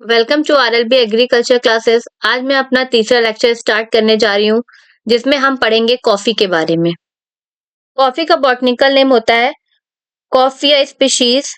Welcome to RLB agriculture classes. आज मैं अपना तीसरा लेक्चर स्टार्ट करने जा रही हूँ जिसमें हम पढ़ेंगे कॉफी के बारे में। कॉफी का बॉटनिकल नेम होता है कॉफिया स्पीशीज।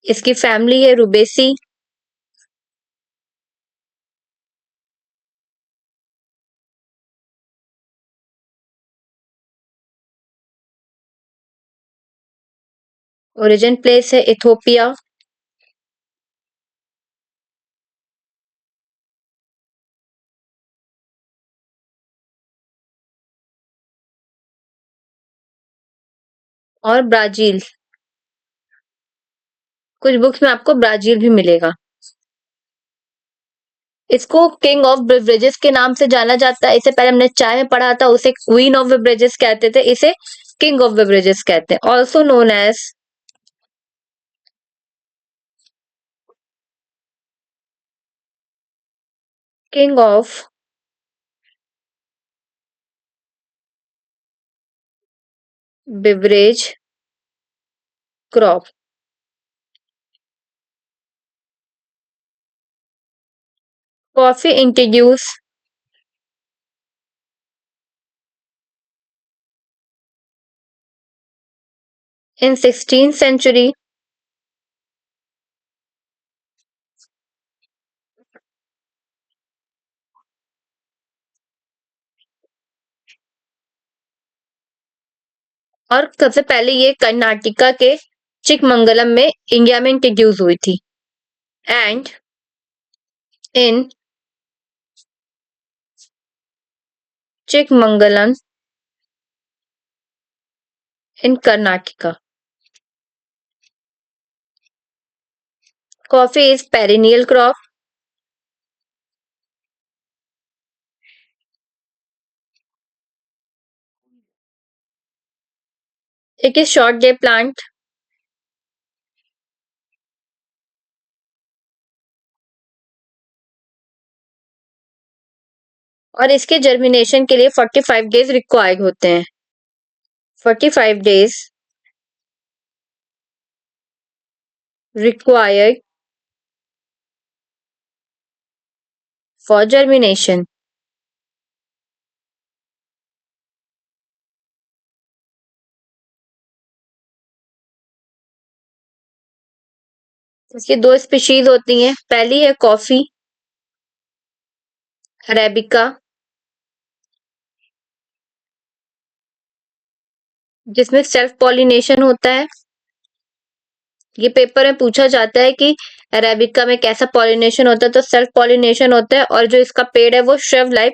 इसकी फैमिली है रूबेसी। ओरिजिन प्लेस है इथोपिया। और ब्राजील। कुछ बुक्स में आपको ब्राजील भी मिलेगा। इसको किंग ऑफ बेवरेजेस के नाम से जाना जाता है। इससे पहले हमने चाय में पढ़ा था, उसे क्वीन ऑफ बेवरेजेस कहते थे, इसे किंग ऑफ बेवरेजेस कहते हैं। Also known as king of beverage crop. Coffee introduce in 16th century और सबसे पहले ये कर्नाटका के चिकमंगलम में इंडिया में इंट्रोड्यूस हुई थी। And in Chikmagalur in Karnataka coffee is perennial crop. It is short day plant. और इसके जर्मिनेशन के लिए 45 डेज रिक्वायर्ड होते हैं। 45 डेज रिक्वायर्ड फॉर जर्मिनेशन। इसकी दो स्पीशीज होती हैं। पहली है कॉफी अरेबिका, जिसमें सेल्फ पॉलिनेशन होता है। ये पेपर में पूछा जाता है कि अरेबिका में कैसा पॉलिनेशन होता है, तो सेल्फ पॉलिनेशन होता है। और जो इसका पेड़ है वो श्रब लाइक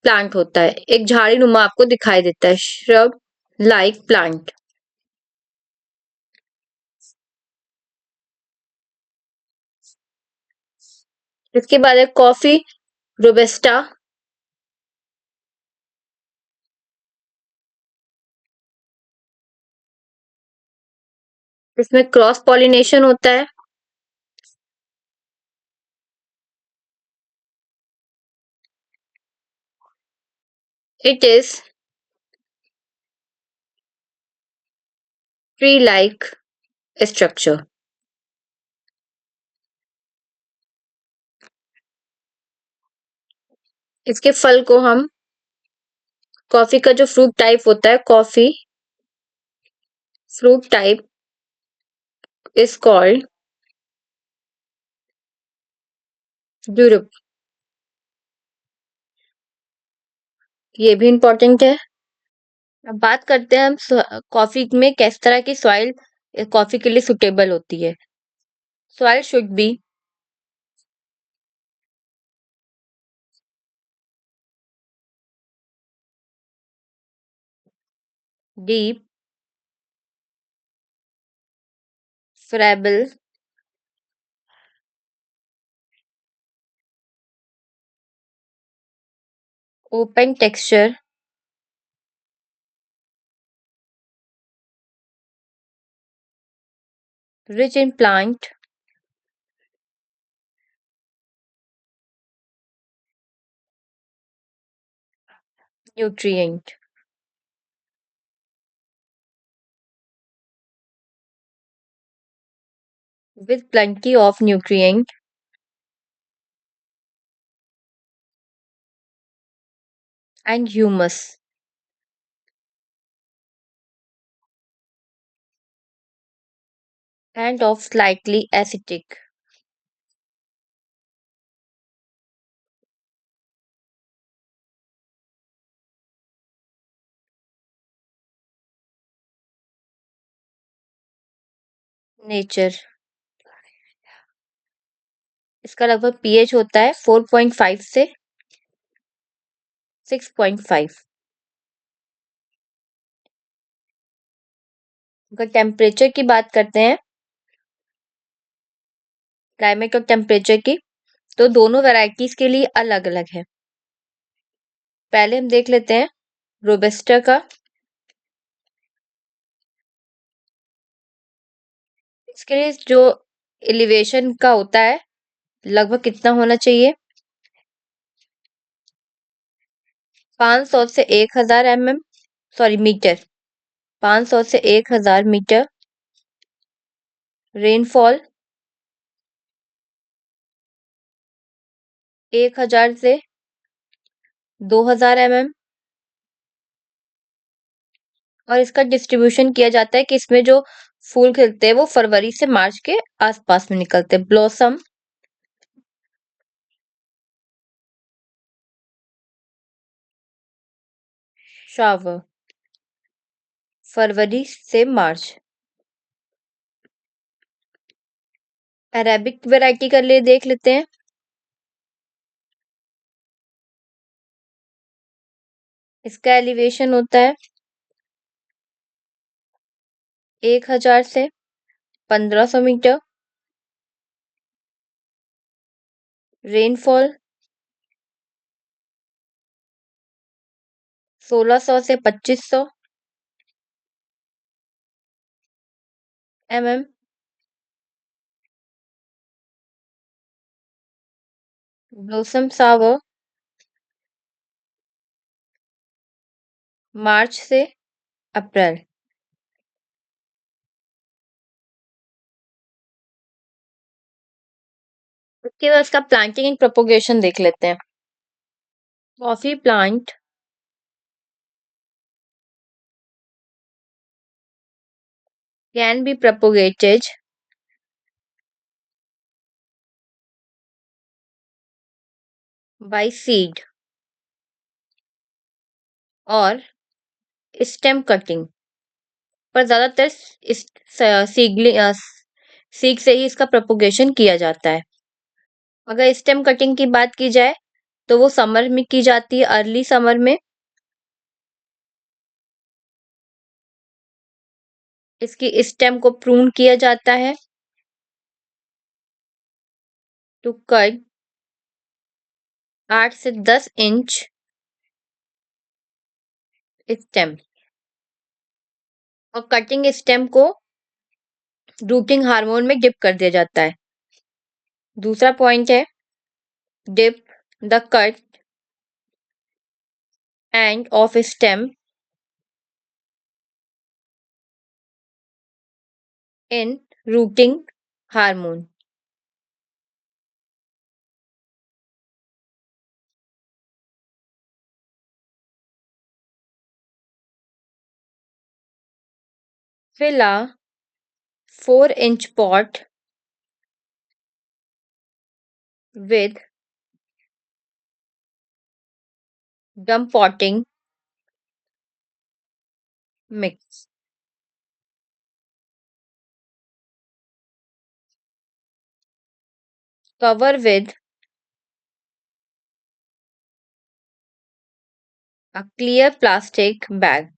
प्लांट होता है, एक झाड़ी नुमा आपको दिखाई देता है, श्रब लाइक प्लांट। इसके बाद है कॉफी रोबस्टा। इसमें क्रॉस पॉलिनेशन होता है। It is tree like structure. इसके फल को हम कॉफी का जो फ्रूट टाइप होता है, coffee fruit type is called drupe. ये भी इंपॉर्टेंट है। अब बात करते हैं हम कॉफी में किस तरह की सॉइल कॉफी के लिए सुटेबल होती है। Soil should be deep, friable, open texture, rich in plant nutrient with plenty of nutrient and humus and of slightly acidic nature। इसका लगभग पीएच होता है 4.5 से 6.5। अगर टेम्परेचर की बात करते हैं, क्लाइमेट और टेम्परेचर की, तो दोनों वैरायटीज के लिए अलग अलग है। पहले हम देख लेते हैं रोबस्टा का। इसके लिए जो एलिवेशन का होता है लगभग कितना होना चाहिए, 500 से 1000 मीटर, 500 से 1000 मीटर। रेनफॉल 1000 से 2000 और इसका डिस्ट्रीब्यूशन किया जाता है कि इसमें जो फूल खिलते हैं वो फरवरी से मार्च के आसपास में निकलते हैं। ब्लॉसम शावर फरवरी से मार्च। अरेबिक वैरायटी का लिए देख लेते हैं। इसका एलिवेशन होता है 1000 से 1500 मीटर। रेनफॉल 1600 से 2500 ब्लॉसम सावर मार्च से अप्रैल। उसके बाद इसका प्लांटिंग एंड प्रोपोगेशन देख लेते हैं। Coffee plant can be propagated by seed और स्टेम कटिंग, पर ज्यादातर इस सीड से ही इसका प्रोपोगेशन किया जाता है। अगर स्टेम कटिंग की बात की जाए तो वो समर में की जाती है, अर्ली समर में। इसकी स्टेम को प्रून किया जाता है टू कट 8 से 10 इंच स्टेम, और कटिंग स्टेम को रूटिंग हार्मोन में डिप कर दिया जाता है। दूसरा पॉइंट है dip the cut end of stem in rooting hormone. Fill a 4-inch pot with gum potting mix. Cover with a clear plastic bag.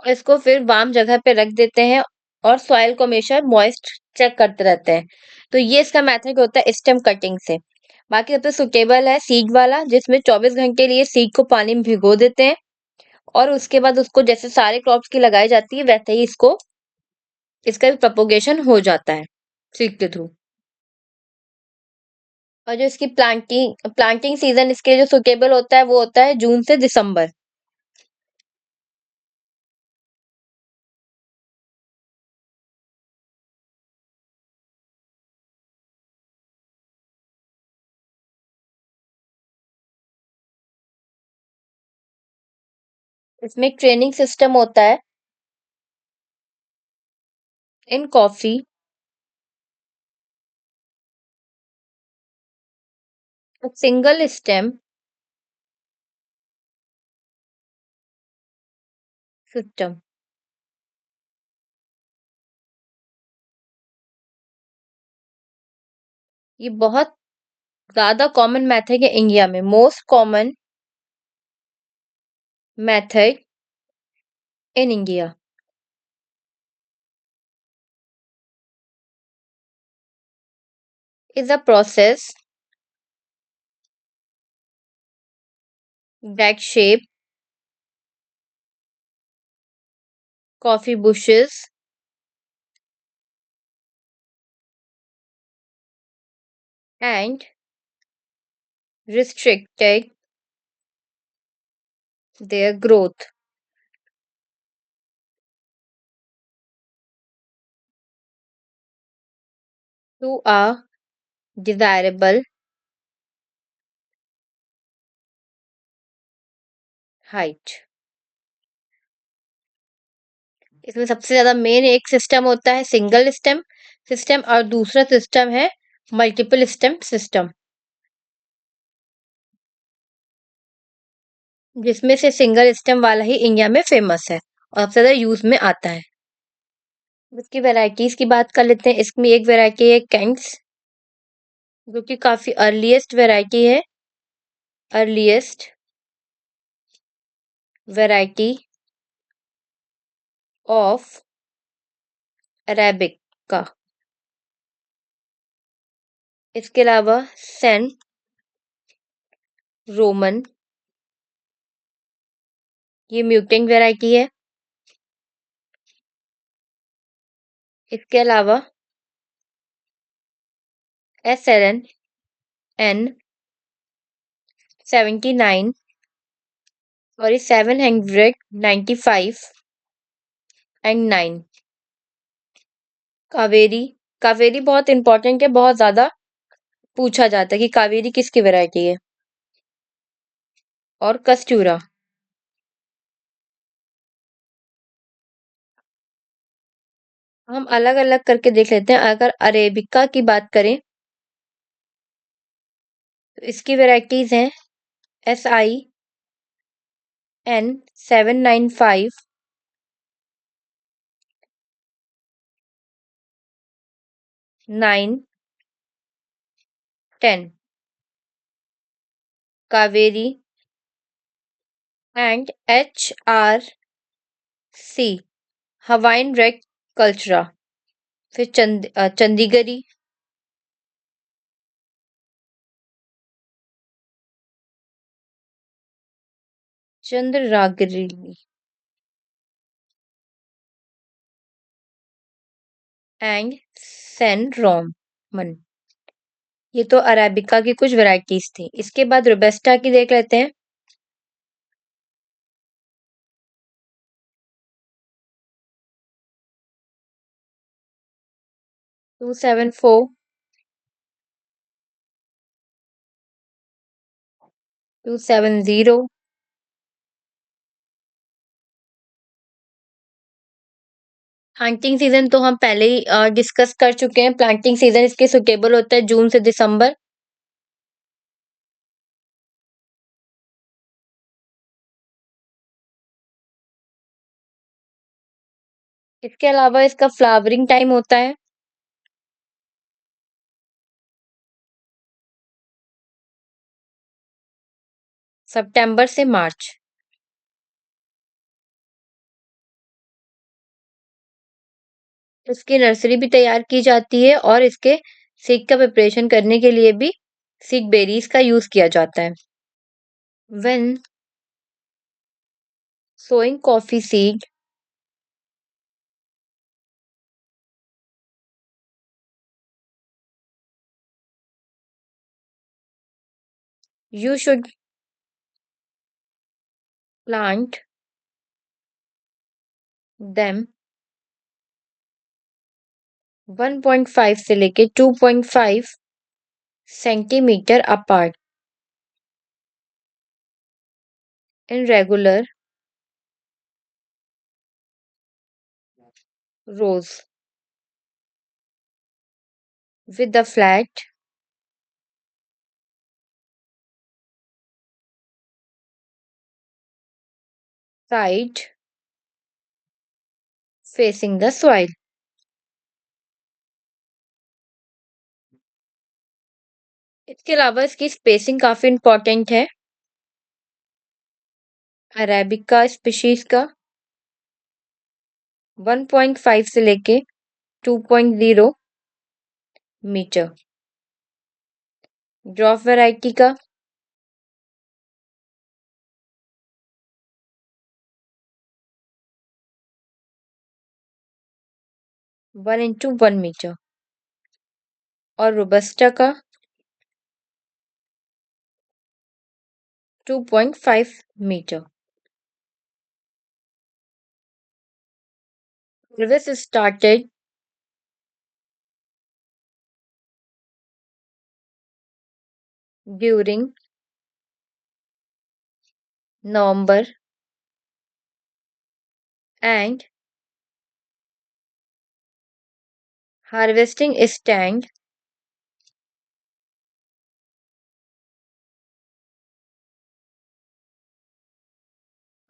और इसको फिर वार्म जगह पे रख देते हैं और सॉइल को हमेशा मॉइस्ट चेक करते रहते हैं। तो ये इसका मेथड होता है स्टेम कटिंग से। बाकी सबसे सुटेबल है सीड वाला, जिसमें 24 घंटे लिए सीड को पानी में भिगो देते हैं और उसके बाद उसको जैसे सारे क्रॉप्स की लगाई जाती है वैसे ही इसको इसका भी प्रोपोगेशन हो जाता है सीड के थ्रू। और जो इसकी प्लांटिंग प्लांटिंग सीजन इसके लिए जो सुटेबल होता है वो होता है जून से दिसंबर। इसमें एक ट्रेनिंग सिस्टम होता है in coffee. Single stem system. ये बहुत ज्यादा कॉमन मेथड है इंडिया में। Most common method in India is a process that shape coffee bushes and restricted their growth to a desirable height। इसमें सबसे ज्यादा मेन एक सिस्टम होता है सिंगल स्टेम सिस्टम और दूसरा सिस्टम है मल्टीपल स्टेम सिस्टम, जिसमें से सिंगल स्टेम वाला ही इंडिया में फेमस है और सबसे ज्यादा यूज में आता है। इसकी वैरायटीज की बात कर लेते हैं। इसमें एक वैरायटी है कैंट्स, जो कि काफी अर्लीस्ट वैरायटी है, अर्लीस्ट वैरायटी ऑफ अरेबिक का। इसके अलावा सेंट रोमन, ये म्यूटेंट वैरायटी है। इसके अलावा SLN N79 sorry 795 and 9। Kaveri, Kaveri बहुत इंपॉर्टेंट है, बहुत ज्यादा पूछा जाता है कि कावेरी किसकी वैरायटी है। और कस्टूरा। हम अलग अलग करके देख लेते हैं। अगर अरेबिका की बात करें तो इसकी वैरायटीज हैं SIN795 9 10, Kaveri and HRC Hawaiian red caturra. फिर चंडीगढ़ी, चंद्ररागिरी एंड सेंट रोमन। ये तो अरेबिका की कुछ वैरायटीज थी। इसके बाद रोबस्टा की देख लेते हैं। 274, 270। प्लांटिंग सीजन तो हम पहले ही डिस्कस कर चुके हैं। प्लांटिंग सीजन इसके सुटेबल होता है जून से दिसंबर। इसके अलावा इसका फ्लावरिंग टाइम होता है सितंबर से मार्च। इसकी नर्सरी भी तैयार की जाती है और इसके सीड का प्रिपरेशन करने के लिए भी सीड बेरीज का यूज किया जाता है। When sowing coffee seed, You should plant them 1.5 से लेके 2.5 centimetre apart in regular rows with the flat side facing the soil. इसके अलावा इसकी स्पेसिंग काफी इंपॉर्टेंट है। अरेबिका स्पीशीज का 1.5 से लेके 2.0 मीटर, ड्रॉप वैरायटी का 1 into 1 मीटर और रोबस्टा का 2.5 metre. Harvest started during November and harvesting stand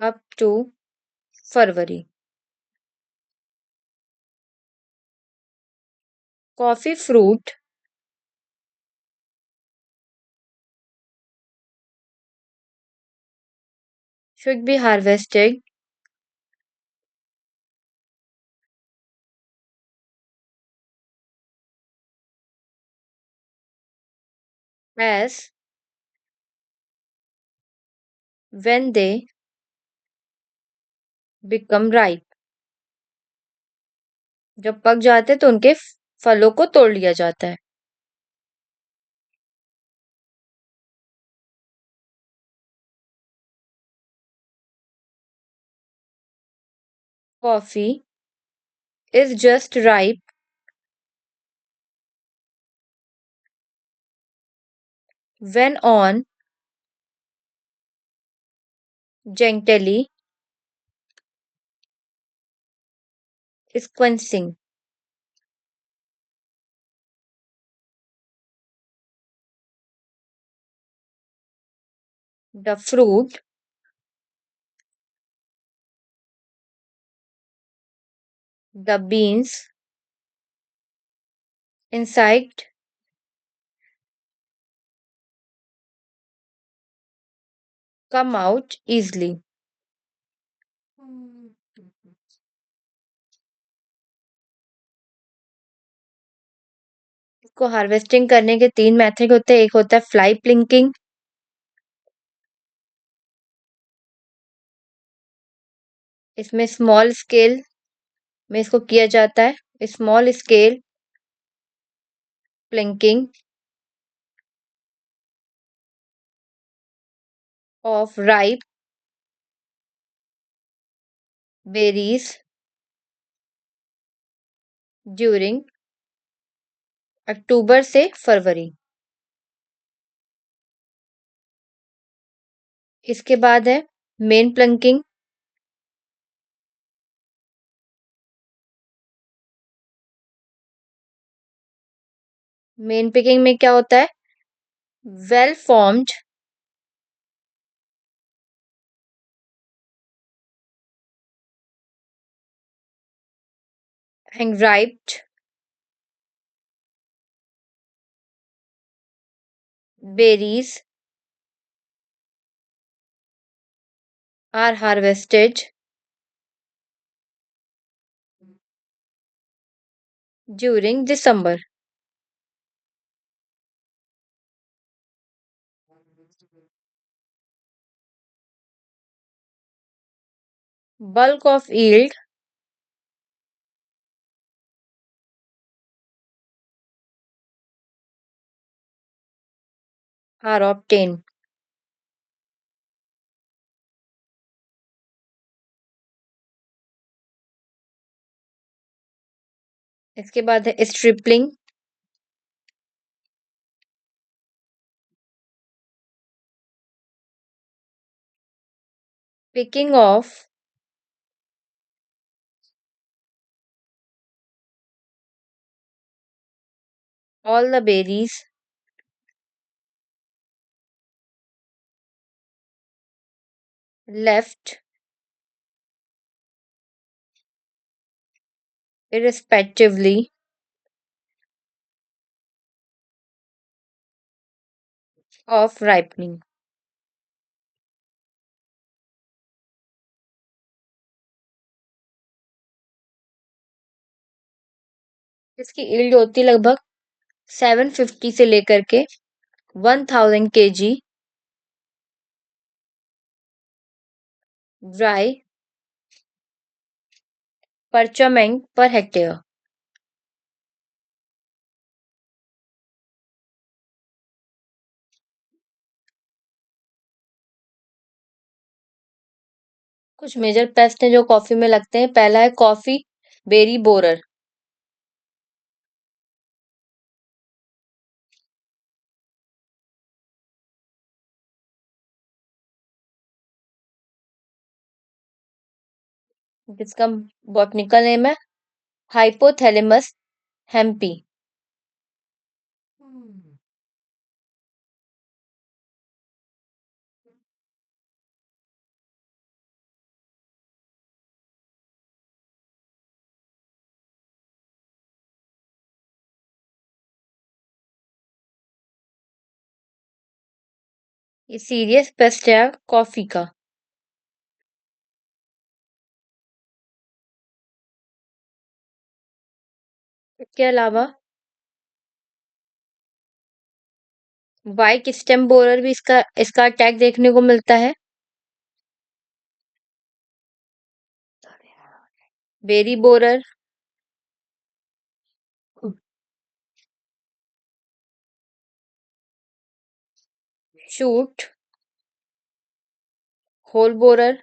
up to February. Coffee fruit should be harvested as when they become ripe. जब पक जाते हैं तो उनके फलों को तोड़ लिया जाता है। Coffee is just ripe when on gently squeezing the fruit. The beans inside come out easily. इसको हार्वेस्टिंग करने के 3 मेथड होते हैं। एक होता है फ्लाई प्लिंकिंग, इसमें स्मॉल स्केल में इसको किया जाता है। Small scale plucking of ripe berries during October से फरवरी। इसके बाद है मेन प्लंकिंग। मेन पिकिंग में क्या होता है? Well formed and riped berries are harvested during December. Bulk of yield are obtained इसके बाद है stripping, picking of all the berries left irrespectively of ripening. इसकी यील्ड होती है लगभग 750 से लेकर के 1000 kg ड्राई परचमेंट पर हेक्टेयर। कुछ मेजर पेस्ट हैं जो कॉफी में लगते हैं। पहला है कॉफी बेरी बोरर, जिसका बॉटनिकल नेम है हाइपोथैलेमस हेम्पी। ये सीरियस पेस्ट है कॉफी का। इसके अलावा वाइट स्टेम बोरर भी इसका इसका अटैक देखने को मिलता है। Berry borer, shoot, hole borer,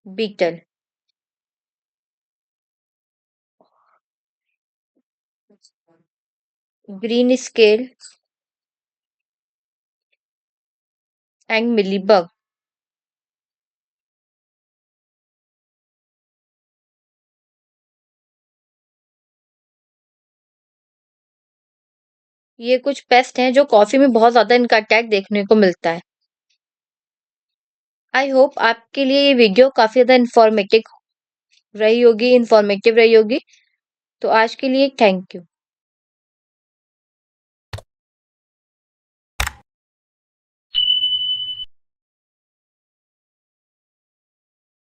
beetle. Green scale and mealybug. ये कुछ पेस्ट हैं जो कॉफी में बहुत ज्यादा इनका अटैक देखने को मिलता है। आई होप आपके लिए ये वीडियो काफी ज्यादा इंफॉर्मेटिव रही होगी। तो आज के लिए थैंक यू।